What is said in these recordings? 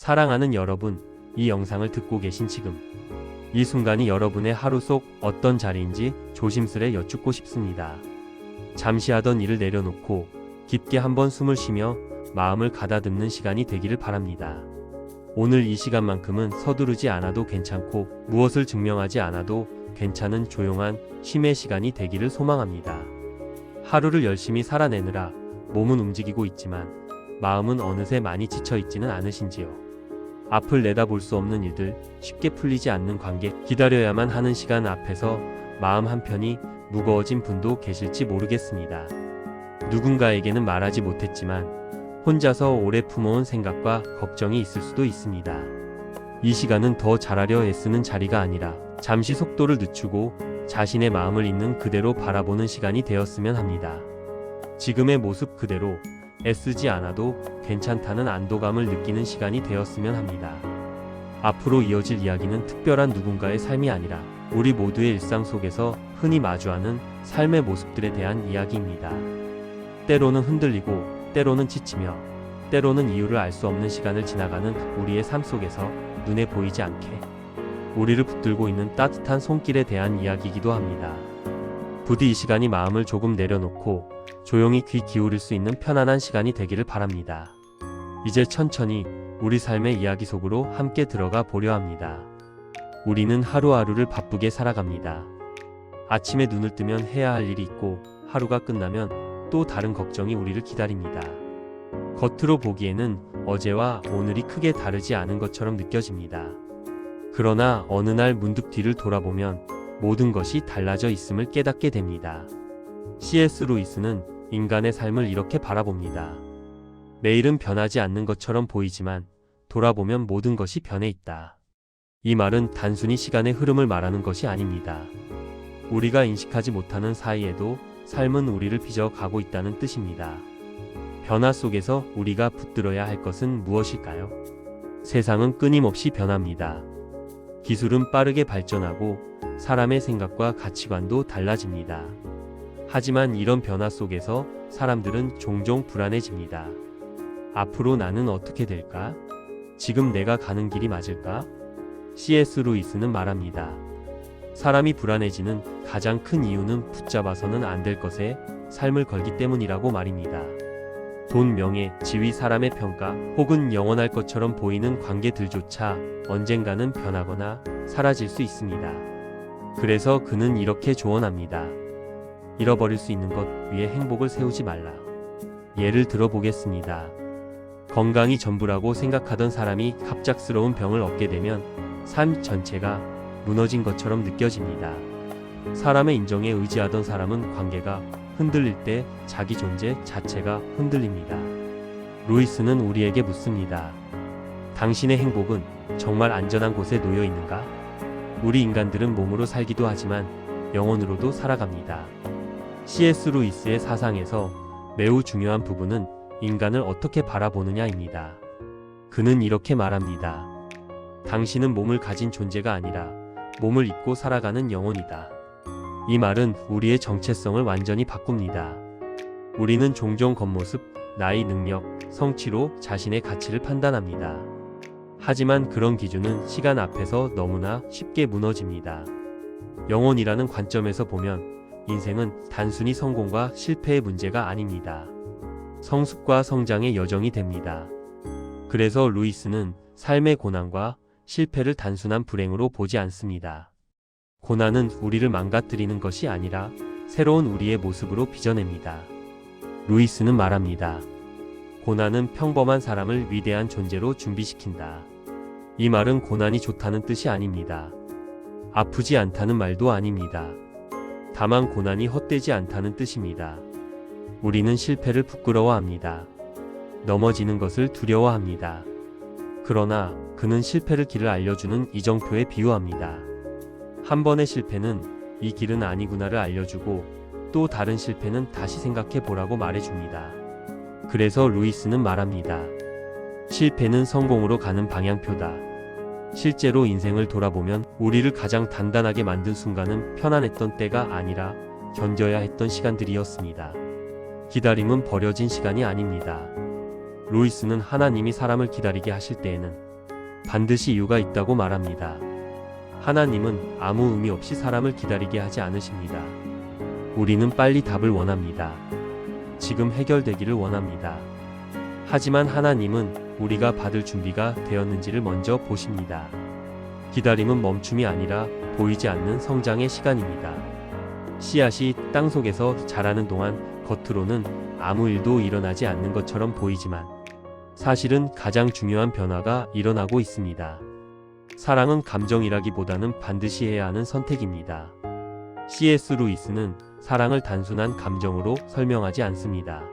사랑하는 여러분, 이 영상을 듣고 계신 지금 이 순간이 여러분의 하루 속 어떤 자리인지 조심스레 여쭙고 싶습니다. 잠시 하던 일을 내려놓고 깊게 한번 숨을 쉬며 마음을 가다듬는 시간이 되기를 바랍니다. 오늘 이 시간만큼은 서두르지 않아도 괜찮고 무엇을 증명하지 않아도 괜찮은 조용한 쉼의 시간이 되기를 소망합니다. 하루를 열심히 살아내느라 몸은 움직이고 있지만 마음은 어느새 많이 지쳐 있지는 않으신지요? 앞을 내다볼 수 없는 일들, 쉽게 풀리지 않는 관계, 기다려야만 하는 시간 앞에서 마음 한편이 무거워진 분도 계실지 모르겠습니다. 누군가에게는 말하지 못했지만 혼자서 오래 품어온 생각과 걱정이 있을 수도 있습니다. 이 시간은 더 잘하려 애쓰는 자리가 아니라 잠시 속도를 늦추고 자신의 마음을 있는 그대로 바라보는 시간이 되었으면 합니다. 지금의 모습 그대로 애쓰지 않아도 괜찮다는 안도감을 느끼는 시간이 되었으면 합니다. 앞으로 이어질 이야기는 특별한 누군가의 삶이 아니라 우리 모두의 일상 속에서 흔히 마주하는 삶의 모습들에 대한 이야기입니다. 때로는 흔들리고 때로는 지치며 때로는 이유를 알 수 없는 시간을 지나가는 우리의 삶 속에서 눈에 보이지 않게 우리를 붙들고 있는 따뜻한 손길에 대한 이야기이기도 합니다. 부디 이 시간이 마음을 조금 내려놓고 조용히 귀 기울일 수 있는 편안한 시간이 되기를 바랍니다. 이제 천천히 우리 삶의 이야기 속으로 함께 들어가 보려 합니다. 우리는 하루하루를 바쁘게 살아갑니다. 아침에 눈을 뜨면 해야 할 일이 있고 하루가 끝나면 또 다른 걱정이 우리를 기다립니다. 겉으로 보기에는 어제와 오늘이 크게 다르지 않은 것처럼 느껴집니다. 그러나 어느 날 문득 뒤를 돌아보면 모든 것이 달라져 있음을 깨닫게 됩니다. C.S. 루이스는 인간의 삶을 이렇게 바라봅니다. 내일은 변하지 않는 것처럼 보이지만 돌아보면 모든 것이 변해 있다. 이 말은 단순히 시간의 흐름을 말하는 것이 아닙니다. 우리가 인식하지 못하는 사이에도 삶은 우리를 빚어가고 있다는 뜻입니다. 변화 속에서 우리가 붙들어야 할 것은 무엇일까요? 세상은 끊임없이 변합니다. 기술은 빠르게 발전하고 사람의 생각과 가치관도 달라집니다. 하지만 이런 변화 속에서 사람들은 종종 불안해집니다. 앞으로 나는 어떻게 될까? 지금 내가 가는 길이 맞을까? C.S. 루이스는 말합니다. 사람이 불안해지는 가장 큰 이유는 붙잡아서는 안 될 것에 삶을 걸기 때문이라고 말입니다. 돈, 명예, 지위, 사람의 평가, 혹은 영원할 것처럼 보이는 관계들조차 언젠가는 변하거나 사라질 수 있습니다. 그래서 그는 이렇게 조언합니다. 잃어버릴 수 있는 것 위에 행복을 세우지 말라. 예를 들어 보겠습니다. 건강이 전부라고 생각하던 사람이 갑작스러운 병을 얻게 되면 삶 전체가 무너진 것처럼 느껴집니다. 사람의 인정에 의지하던 사람은 관계가 흔들릴 때 자기 존재 자체가 흔들립니다. 루이스는 우리에게 묻습니다. 당신의 행복은 정말 안전한 곳에 놓여 있는가? 우리 인간들은 몸으로 살기도 하지만 영혼으로도 살아갑니다. C.S. 루이스의 사상에서 매우 중요한 부분은 인간을 어떻게 바라보느냐입니다. 그는 이렇게 말합니다. 당신은 몸을 가진 존재가 아니라 몸을 입고 살아가는 영혼이다. 이 말은 우리의 정체성을 완전히 바꿉니다. 우리는 종종 겉모습, 나이, 능력, 성취로 자신의 가치를 판단합니다. 하지만 그런 기준은 시간 앞에서 너무나 쉽게 무너집니다. 영혼이라는 관점에서 보면 인생은 단순히 성공과 실패의 문제가 아닙니다. 성숙과 성장의 여정이 됩니다. 그래서 루이스는 삶의 고난과 실패를 단순한 불행으로 보지 않습니다. 고난은 우리를 망가뜨리는 것이 아니라 새로운 우리의 모습으로 빚어냅니다. 루이스는 말합니다. 고난은 평범한 사람을 위대한 존재로 준비시킨다. 이 말은 고난이 좋다는 뜻이 아닙니다. 아프지 않다는 말도 아닙니다. 다만 고난이 헛되지 않다는 뜻입니다. 우리는 실패를 부끄러워합니다. 넘어지는 것을 두려워합니다. 그러나 그는 실패를 길을 알려주는 이정표에 비유합니다. 한 번의 실패는 이 길은 아니구나를 알려주고 또 다른 실패는 다시 생각해 보라고 말해줍니다. 그래서 루이스는 말합니다. 실패는 성공으로 가는 방향표다. 실제로 인생을 돌아보면 우리를 가장 단단하게 만든 순간은 편안했던 때가 아니라 견뎌야 했던 시간들이었습니다. 기다림은 버려진 시간이 아닙니다. 루이스는 하나님이 사람을 기다리게 하실 때에는 반드시 이유가 있다고 말합니다. 하나님은 아무 의미 없이 사람을 기다리게 하지 않으십니다. 우리는 빨리 답을 원합니다. 지금 해결되기를 원합니다. 하지만 하나님은 우리가 받을 준비가 되었는지를 먼저 보십니다. 기다림은 멈춤이 아니라 보이지 않는 성장의 시간입니다. 씨앗이 땅 속에서 자라는 동안 겉으로는 아무 일도 일어나지 않는 것처럼 보이지만 사실은 가장 중요한 변화가 일어나고 있습니다. 사랑은 감정이라기보다는 반드시 해야 하는 선택입니다. C.S. 루이스는 사랑을 단순한 감정으로 설명하지 않습니다.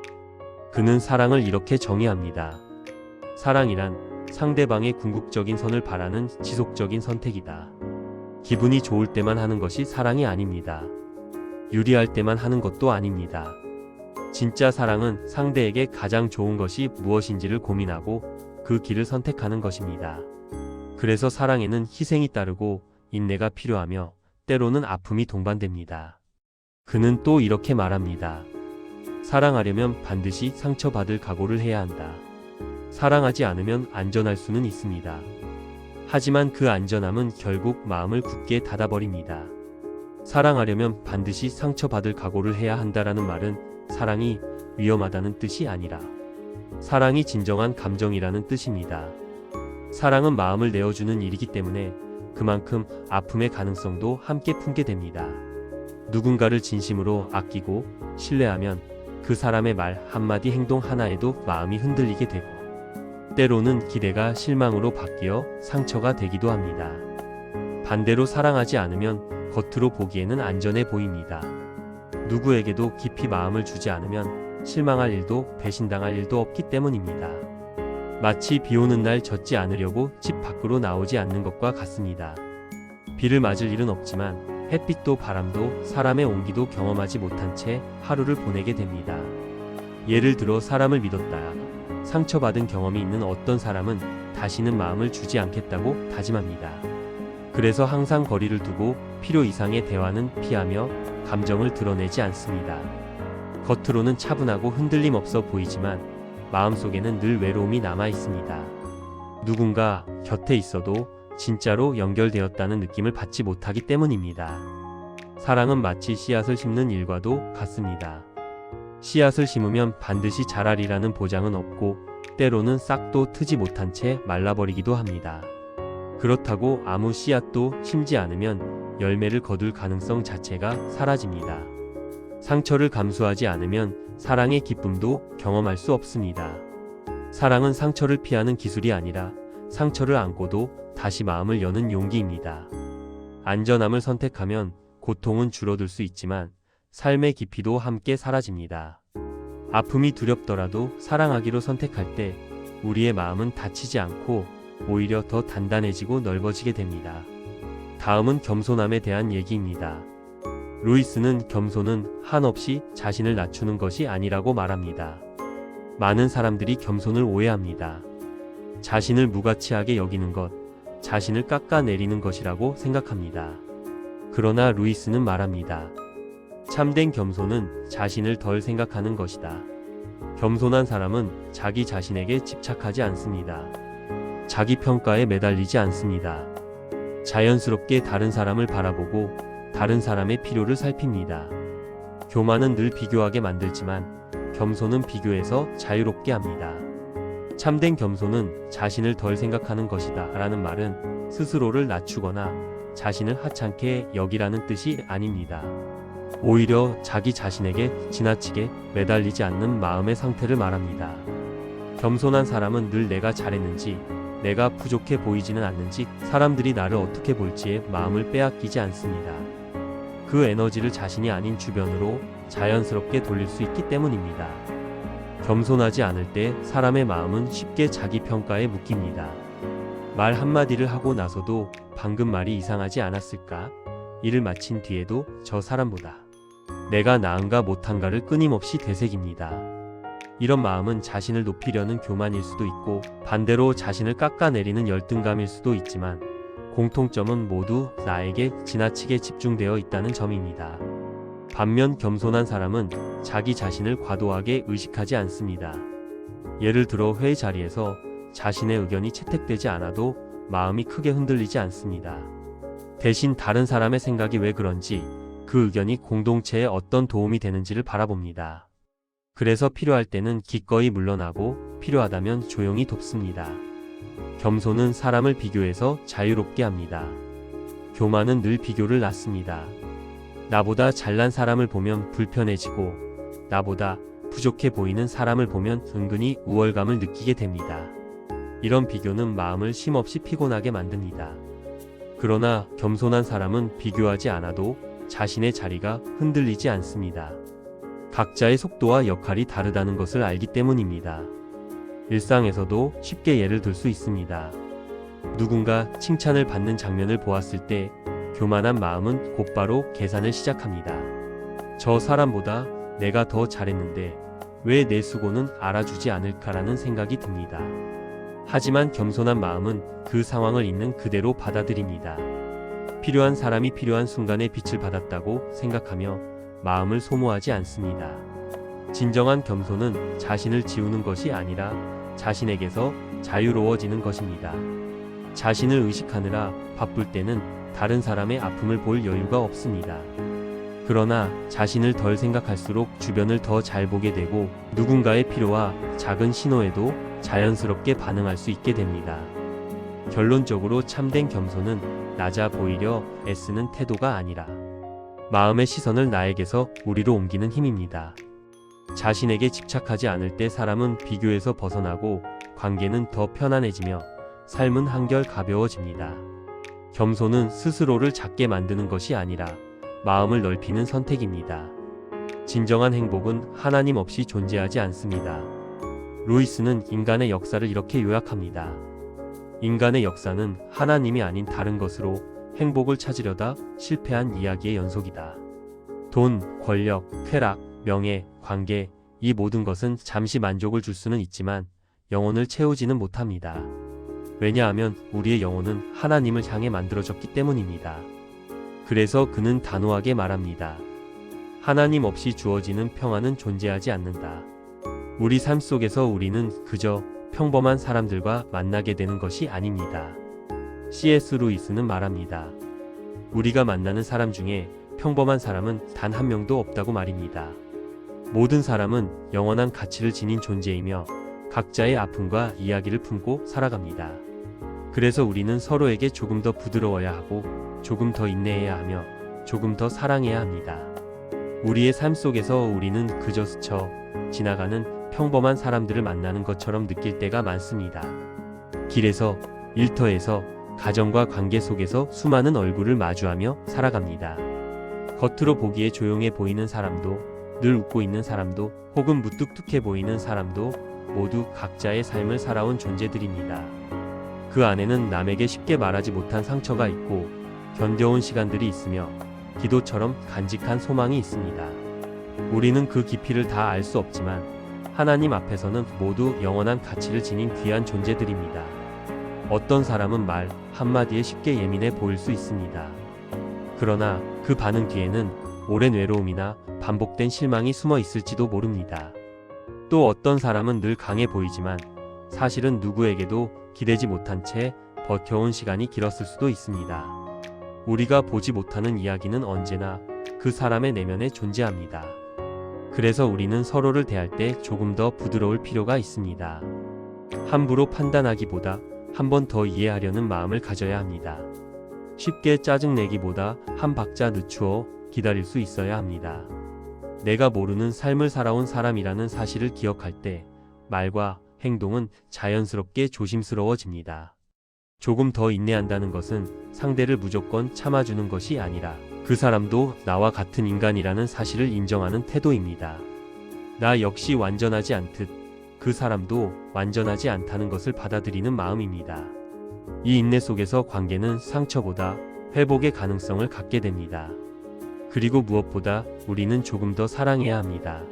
그는 사랑을 이렇게 정의합니다. 사랑이란 상대방의 궁극적인 선을 바라는 지속적인 선택이다. 기분이 좋을 때만 하는 것이 사랑이 아닙니다. 유리할 때만 하는 것도 아닙니다. 진짜 사랑은 상대에게 가장 좋은 것이 무엇인지를 고민하고 그 길을 선택하는 것입니다. 그래서 사랑에는 희생이 따르고 인내가 필요하며 때로는 아픔이 동반됩니다. 그는 또 이렇게 말합니다. 사랑하려면 반드시 상처받을 각오를 해야 한다. 사랑하지 않으면 안전할 수는 있습니다. 하지만 그 안전함은 결국 마음을 굳게 닫아버립니다. 사랑하려면 반드시 상처받을 각오를 해야 한다라는 말은 사랑이 위험하다는 뜻이 아니라 사랑이 진정한 감정이라는 뜻입니다. 사랑은 마음을 내어주는 일이기 때문에 그만큼 아픔의 가능성도 함께 품게 됩니다. 누군가를 진심으로 아끼고 신뢰하면 그 사람의 말 한마디 행동 하나에도 마음이 흔들리게 되고 때로는 기대가 실망으로 바뀌어 상처가 되기도 합니다. 반대로 사랑하지 않으면 겉으로 보기에는 안전해 보입니다. 누구에게도 깊이 마음을 주지 않으면 실망할 일도 배신당할 일도 없기 때문입니다. 마치 비 오는 날 젖지 않으려고 집 밖으로 나오지 않는 것과 같습니다. 비를 맞을 일은 없지만 햇빛도 바람도 사람의 온기도 경험하지 못한 채 하루를 보내게 됩니다. 예를 들어 사람을 믿었다. 상처받은 경험이 있는 어떤 사람은 다시는 마음을 주지 않겠다고 다짐합니다. 그래서 항상 거리를 두고 필요 이상의 대화는 피하며 감정을 드러내지 않습니다. 겉으로는 차분하고 흔들림 없어 보이지만 마음속에는 늘 외로움이 남아 있습니다. 누군가 곁에 있어도 진짜로 연결되었다는 느낌을 받지 못하기 때문입니다. 사랑은 마치 씨앗을 심는 일과도 같습니다. 씨앗을 심으면 반드시 자라리라는 보장은 없고 때로는 싹도 트지 못한 채 말라버리기도 합니다. 그렇다고 아무 씨앗도 심지 않으면 열매를 거둘 가능성 자체가 사라집니다. 상처를 감수하지 않으면 사랑의 기쁨도 경험할 수 없습니다. 사랑은 상처를 피하는 기술이 아니라 상처를 안고도 다시 마음을 여는 용기입니다. 안전함을 선택하면 고통은 줄어들 수 있지만 삶의 깊이도 함께 사라집니다. 아픔이 두렵더라도 사랑하기로 선택할 때 우리의 마음은 다치지 않고 오히려 더 단단해지고 넓어지게 됩니다. 다음은 겸손함에 대한 얘기입니다. 루이스는 겸손은 한없이 자신을 낮추는 것이 아니라고 말합니다. 많은 사람들이 겸손을 오해합니다. 자신을 무가치하게 여기는 것, 자신을 깎아내리는 것이라고 생각합니다. 그러나 루이스는 말합니다. 참된 겸손은 자신을 덜 생각하는 것이다. 겸손한 사람은 자기 자신에게 집착하지 않습니다. 자기 평가에 매달리지 않습니다. 자연스럽게 다른 사람을 바라보고 다른 사람의 필요를 살핍니다. 교만은 늘 비교하게 만들지만 겸손은 비교에서 자유롭게 합니다. 참된 겸손은 자신을 덜 생각하는 것이다 라는 말은 스스로를 낮추거나 자신을 하찮게 여기라는 뜻이 아닙니다. 오히려 자기 자신에게 지나치게 매달리지 않는 마음의 상태를 말합니다. 겸손한 사람은 늘 내가 잘했는지, 내가 부족해 보이지는 않는지, 사람들이 나를 어떻게 볼지에 마음을 빼앗기지 않습니다. 그 에너지를 자신이 아닌 주변으로 자연스럽게 돌릴 수 있기 때문입니다. 겸손하지 않을 때 사람의 마음은 쉽게 자기 평가에 묶입니다. 말 한마디를 하고 나서도 방금 말이 이상하지 않았을까? 일을 마친 뒤에도 저 사람보다 내가 나은가 못한가를 끊임없이 되새깁니다. 이런 마음은 자신을 높이려는 교만일 수도 있고 반대로 자신을 깎아내리는 열등감일 수도 있지만 공통점은 모두 나에게 지나치게 집중되어 있다는 점입니다. 반면 겸손한 사람은 자기 자신을 과도하게 의식하지 않습니다. 예를 들어 회의 자리에서 자신의 의견이 채택되지 않아도 마음이 크게 흔들리지 않습니다. 대신 다른 사람의 생각이 왜 그런지, 그 의견이 공동체에 어떤 도움이 되는지를 바라봅니다. 그래서 필요할 때는 기꺼이 물러나고 필요하다면 조용히 돕습니다. 겸손은 사람을 비교해서 자유롭게 합니다. 교만은 늘 비교를 낳습니다. 나보다 잘난 사람을 보면 불편해지고 나보다 부족해 보이는 사람을 보면 은근히 우월감을 느끼게 됩니다. 이런 비교는 마음을 쉼없이 피곤하게 만듭니다. 그러나 겸손한 사람은 비교하지 않아도 자신의 자리가 흔들리지 않습니다. 각자의 속도와 역할이 다르다는 것을 알기 때문입니다. 일상에서도 쉽게 예를 들 수 있습니다. 누군가 칭찬을 받는 장면을 보았을 때 교만한 마음은 곧바로 계산을 시작합니다. 저 사람보다 내가 더 잘했는데 왜 내 수고는 알아주지 않을까라는 생각이 듭니다. 하지만 겸손한 마음은 그 상황을 있는 그대로 받아들입니다. 필요한 사람이 필요한 순간에 빛을 받았다고 생각하며 마음을 소모하지 않습니다. 진정한 겸손은 자신을 지우는 것이 아니라 자신에게서 자유로워지는 것입니다. 자신을 의식하느라 바쁠 때는 다른 사람의 아픔을 볼 여유가 없습니다. 그러나 자신을 덜 생각할수록 주변을 더 잘 보게 되고 누군가의 필요와 작은 신호에도 자연스럽게 반응할 수 있게 됩니다. 결론적으로 참된 겸손은 낮아 보이려 애쓰는 태도가 아니라 마음의 시선을 나에게서 우리로 옮기는 힘입니다. 자신에게 집착하지 않을 때 사람은 비교에서 벗어나고 관계는 더 편안해지며 삶은 한결 가벼워집니다. 겸손은 스스로를 작게 만드는 것이 아니라 마음을 넓히는 선택입니다. 진정한 행복은 하나님 없이 존재하지 않습니다. 루이스는 인간의 역사를 이렇게 요약합니다. 인간의 역사는 하나님이 아닌 다른 것으로 행복을 찾으려다 실패한 이야기의 연속이다. 돈, 권력, 쾌락, 명예, 관계, 이 모든 것은 잠시 만족을 줄 수는 있지만 영혼을 채우지는 못합니다. 왜냐하면 우리의 영혼은 하나님을 향해 만들어졌기 때문입니다. 그래서 그는 단호하게 말합니다. 하나님 없이 주어지는 평안은 존재하지 않는다. 우리 삶 속에서 우리는 그저 평범한 사람들과 만나게 되는 것이 아닙니다. C.S. 루이스는 말합니다. 우리가 만나는 사람 중에 평범한 사람은 단 한 명도 없다고 말입니다. 모든 사람은 영원한 가치를 지닌 존재이며 각자의 아픔과 이야기를 품고 살아갑니다. 그래서 우리는 서로에게 조금 더 부드러워야 하고 조금 더 인내해야 하며 조금 더 사랑해야 합니다. 우리의 삶 속에서 우리는 그저 스쳐 지나가는 평범한 사람들을 만나는 것처럼 느낄 때가 많습니다. 길에서, 일터에서, 가정과 관계 속에서 수많은 얼굴을 마주하며 살아갑니다. 겉으로 보기에 조용해 보이는 사람도, 늘 웃고 있는 사람도, 혹은 무뚝뚝해 보이는 사람도 모두 각자의 삶을 살아온 존재들입니다. 그 안에는 남에게 쉽게 말하지 못한 상처가 있고 견뎌온 시간들이 있으며 기도처럼 간직한 소망이 있습니다. 우리는 그 깊이를 다 알 수 없지만 하나님 앞에서는 모두 영원한 가치를 지닌 귀한 존재들입니다. 어떤 사람은 말 한마디에 쉽게 예민해 보일 수 있습니다. 그러나 그 반응 뒤에는 오랜 외로움이나 반복된 실망이 숨어 있을지도 모릅니다. 또 어떤 사람은 늘 강해 보이지만 사실은 누구에게도 기대지 못한 채 버텨온 시간이 길었을 수도 있습니다. 우리가 보지 못하는 이야기는 언제나 그 사람의 내면에 존재합니다. 그래서 우리는 서로를 대할 때 조금 더 부드러울 필요가 있습니다. 함부로 판단하기보다 한 번 더 이해하려는 마음을 가져야 합니다. 쉽게 짜증내기보다 한 박자 늦추어 기다릴 수 있어야 합니다. 내가 모르는 삶을 살아온 사람이라는 사실을 기억할 때 말과 행동은 자연스럽게 조심스러워집니다. 조금 더 인내한다는 것은 상대를 무조건 참아주는 것이 아니라 그 사람도 나와 같은 인간이라는 사실을 인정하는 태도입니다. 나 역시 완전하지 않듯 그 사람도 완전하지 않다는 것을 받아들이는 마음입니다. 이 인내 속에서 관계는 상처보다 회복의 가능성을 갖게 됩니다. 그리고 무엇보다 우리는 조금 더 사랑해야 합니다.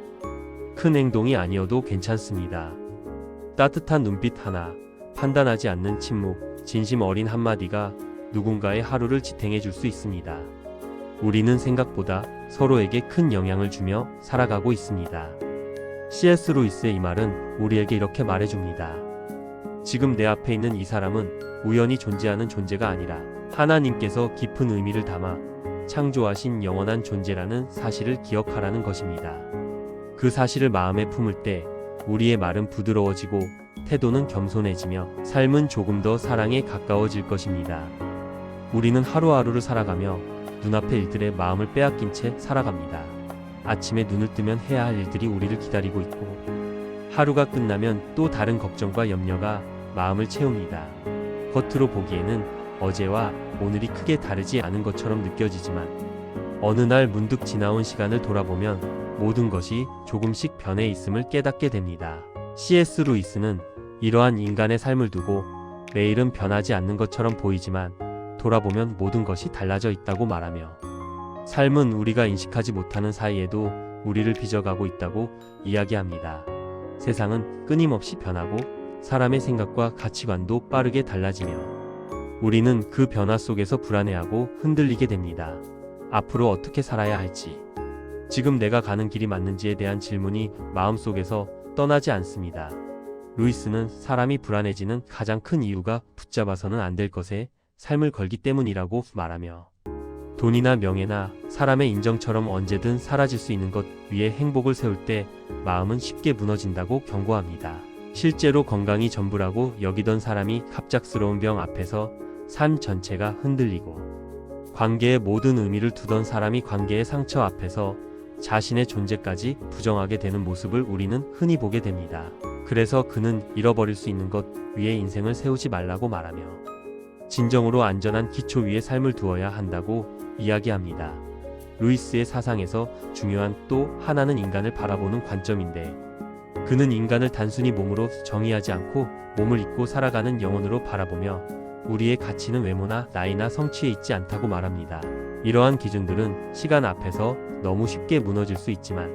큰 행동이 아니어도 괜찮습니다. 따뜻한 눈빛 하나, 판단하지 않는 침묵, 진심 어린 한마디가 누군가의 하루를 지탱해 줄 수 있습니다. 우리는 생각보다 서로에게 큰 영향을 주며 살아가고 있습니다. C.S. 루이스의 이 말은 우리에게 이렇게 말해줍니다. 지금 내 앞에 있는 이 사람은 우연히 존재하는 존재가 아니라 하나님께서 깊은 의미를 담아 창조하신 영원한 존재라는 사실을 기억하라는 것입니다. 그 사실을 마음에 품을 때 우리의 말은 부드러워지고 태도는 겸손해지며 삶은 조금 더 사랑에 가까워질 것입니다. 우리는 하루하루를 살아가며 눈앞의 일들에 마음을 빼앗긴 채 살아갑니다. 아침에 눈을 뜨면 해야 할 일들이 우리를 기다리고 있고 하루가 끝나면 또 다른 걱정과 염려가 마음을 채웁니다. 겉으로 보기에는 어제와 오늘이 크게 다르지 않은 것처럼 느껴지지만 어느 날 문득 지나온 시간을 돌아보면 모든 것이 조금씩 변해 있음을 깨닫게 됩니다. C.S. 루이스는 이러한 인간의 삶을 두고 매일은 변하지 않는 것처럼 보이지만 돌아보면 모든 것이 달라져 있다고 말하며 삶은 우리가 인식하지 못하는 사이에도 우리를 빚어가고 있다고 이야기합니다. 세상은 끊임없이 변하고 사람의 생각과 가치관도 빠르게 달라지며 우리는 그 변화 속에서 불안해하고 흔들리게 됩니다. 앞으로 어떻게 살아야 할지, 지금 내가 가는 길이 맞는지에 대한 질문이 마음속에서 떠나지 않습니다. 루이스는 사람이 불안해지는 가장 큰 이유가 붙잡아서는 안 될 것에 삶을 걸기 때문이라고 말하며 돈이나 명예나 사람의 인정처럼 언제든 사라질 수 있는 것 위에 행복을 세울 때 마음은 쉽게 무너진다고 경고합니다. 실제로 건강이 전부라고 여기던 사람이 갑작스러운 병 앞에서 삶 전체가 흔들리고 관계에 모든 의미를 두던 사람이 관계의 상처 앞에서 자신의 존재까지 부정하게 되는 모습을 우리는 흔히 보게 됩니다. 그래서 그는 잃어버릴 수 있는 것 위에 인생을 세우지 말라고 말하며 진정으로 안전한 기초 위에 삶을 두어야 한다고 이야기합니다. 루이스의 사상에서 중요한 또 하나는 인간을 바라보는 관점인데 그는 인간을 단순히 몸으로 정의하지 않고 몸을 입고 살아가는 영혼으로 바라보며 우리의 가치는 외모나 나이나 성취에 있지 않다고 말합니다. 이러한 기준들은 시간 앞에서 너무 쉽게 무너질 수 있지만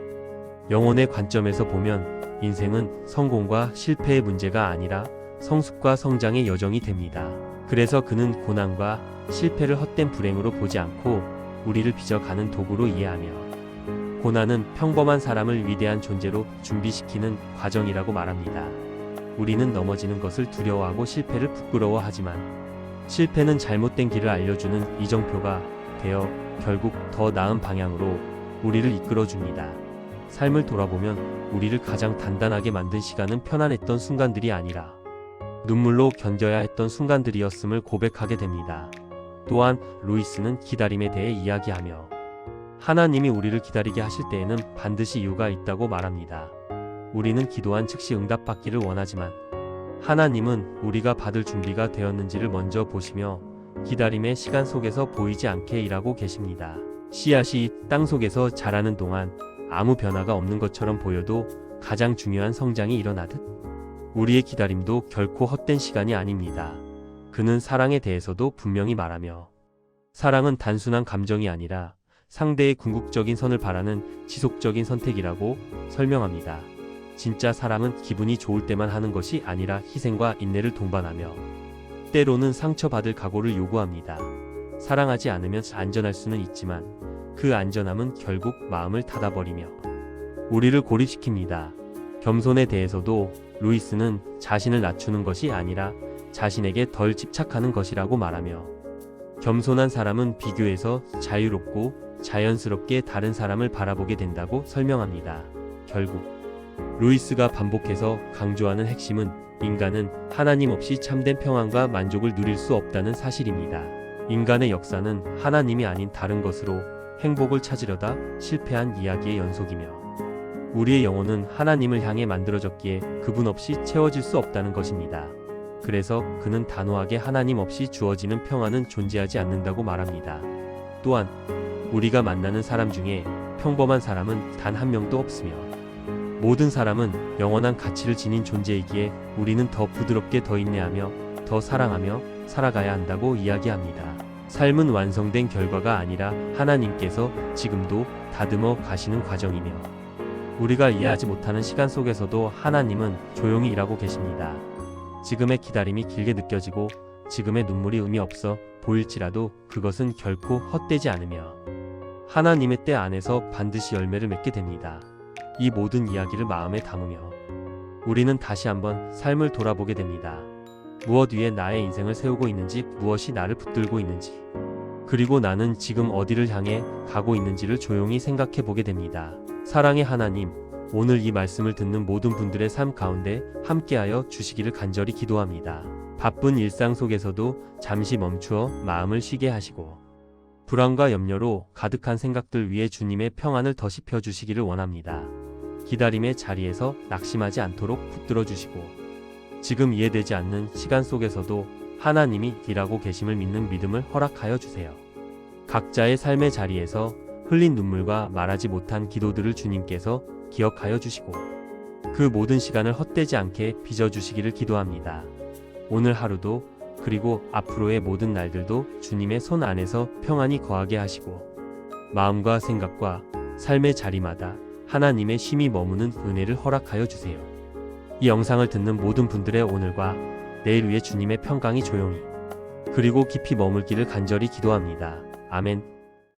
영혼의 관점에서 보면 인생은 성공과 실패의 문제가 아니라 성숙과 성장의 여정이 됩니다. 그래서 그는 고난과 실패를 헛된 불행으로 보지 않고 우리를 빚어가는 도구로 이해하며 고난은 평범한 사람을 위대한 존재로 준비시키는 과정이라고 말합니다. 우리는 넘어지는 것을 두려워하고 실패를 부끄러워하지만 실패는 잘못된 길을 알려주는 이정표가 되어 결국 더 나은 방향으로 우리를 이끌어줍니다. 삶을 돌아보면 우리를 가장 단단하게 만든 시간은 편안했던 순간들이 아니라 눈물로 견뎌야 했던 순간들이었음을 고백하게 됩니다. 또한 루이스는 기다림에 대해 이야기하며 하나님이 우리를 기다리게 하실 때에는 반드시 이유가 있다고 말합니다. 우리는 기도한 즉시 응답받기를 원하지만 하나님은 우리가 받을 준비가 되었는지를 먼저 보시며 기다림의 시간 속에서 보이지 않게 일하고 계십니다. 씨앗이 땅 속에서 자라는 동안 아무 변화가 없는 것처럼 보여도 가장 중요한 성장이 일어나듯 우리의 기다림도 결코 헛된 시간이 아닙니다. 그는 사랑에 대해서도 분명히 말하며 사랑은 단순한 감정이 아니라 상대의 궁극적인 선을 바라는 지속적인 선택이라고 설명합니다. 진짜 사랑은 기분이 좋을 때만 하는 것이 아니라 희생과 인내를 동반하며 때로는 상처받을 각오를 요구합니다. 사랑하지 않으면 안전할 수는 있지만 그 안전함은 결국 마음을 닫아버리며 우리를 고립시킵니다. 겸손에 대해서도 루이스는 자신을 낮추는 것이 아니라 자신에게 덜 집착하는 것이라고 말하며 겸손한 사람은 비교에서 자유롭고 자연스럽게 다른 사람을 바라보게 된다고 설명합니다. 결국 루이스가 반복해서 강조하는 핵심은 인간은 하나님 없이 참된 평안과 만족을 누릴 수 없다는 사실입니다. 인간의 역사는 하나님이 아닌 다른 것으로 행복을 찾으려다 실패한 이야기의 연속이며 우리의 영혼은 하나님을 향해 만들어졌기에 그분 없이 채워질 수 없다는 것입니다. 그래서 그는 단호하게 하나님 없이 주어지는 평안은 존재하지 않는다고 말합니다. 또한 우리가 만나는 사람 중에 평범한 사람은 단 한 명도 없으며 모든 사람은 영원한 가치를 지닌 존재이기에 우리는 더 부드럽게 더 인내하며 더 사랑하며 살아가야 한다고 이야기합니다. 삶은 완성된 결과가 아니라 하나님께서 지금도 다듬어 가시는 과정이며 우리가 이해하지 못하는 시간 속에서도 하나님은 조용히 일하고 계십니다. 지금의 기다림이 길게 느껴지고 지금의 눈물이 의미 없어 보일지라도 그것은 결코 헛되지 않으며 하나님의 때 안에서 반드시 열매를 맺게 됩니다. 이 모든 이야기를 마음에 담으며 우리는 다시 한번 삶을 돌아보게 됩니다. 무엇 위에 나의 인생을 세우고 있는지, 무엇이 나를 붙들고 있는지, 그리고 나는 지금 어디를 향해 가고 있는지를 조용히 생각해 보게 됩니다. 사랑의 하나님, 오늘 이 말씀을 듣는 모든 분들의 삶 가운데 함께하여 주시기를 간절히 기도합니다. 바쁜 일상 속에서도 잠시 멈추어 마음을 쉬게 하시고 불안과 염려로 가득한 생각들 위에 주님의 평안을 더 씹혀주시기를 원합니다. 기다림의 자리에서 낙심하지 않도록 붙들어 주시고 지금 이해되지 않는 시간 속에서도 하나님이 일하고 계심을 믿는 믿음을 허락하여 주세요. 각자의 삶의 자리에서 흘린 눈물과 말하지 못한 기도들을 주님께서 기억하여 주시고 그 모든 시간을 헛되지 않게 빚어주시기를 기도합니다. 오늘 하루도 그리고 앞으로의 모든 날들도 주님의 손 안에서 평안히 거하게 하시고 마음과 생각과 삶의 자리마다 하나님의 쉼이 머무는 은혜를 허락하여 주세요. 이 영상을 듣는 모든 분들의 오늘과 내일 위에 주님의 평강이 조용히 그리고 깊이 머물기를 간절히 기도합니다. 아멘.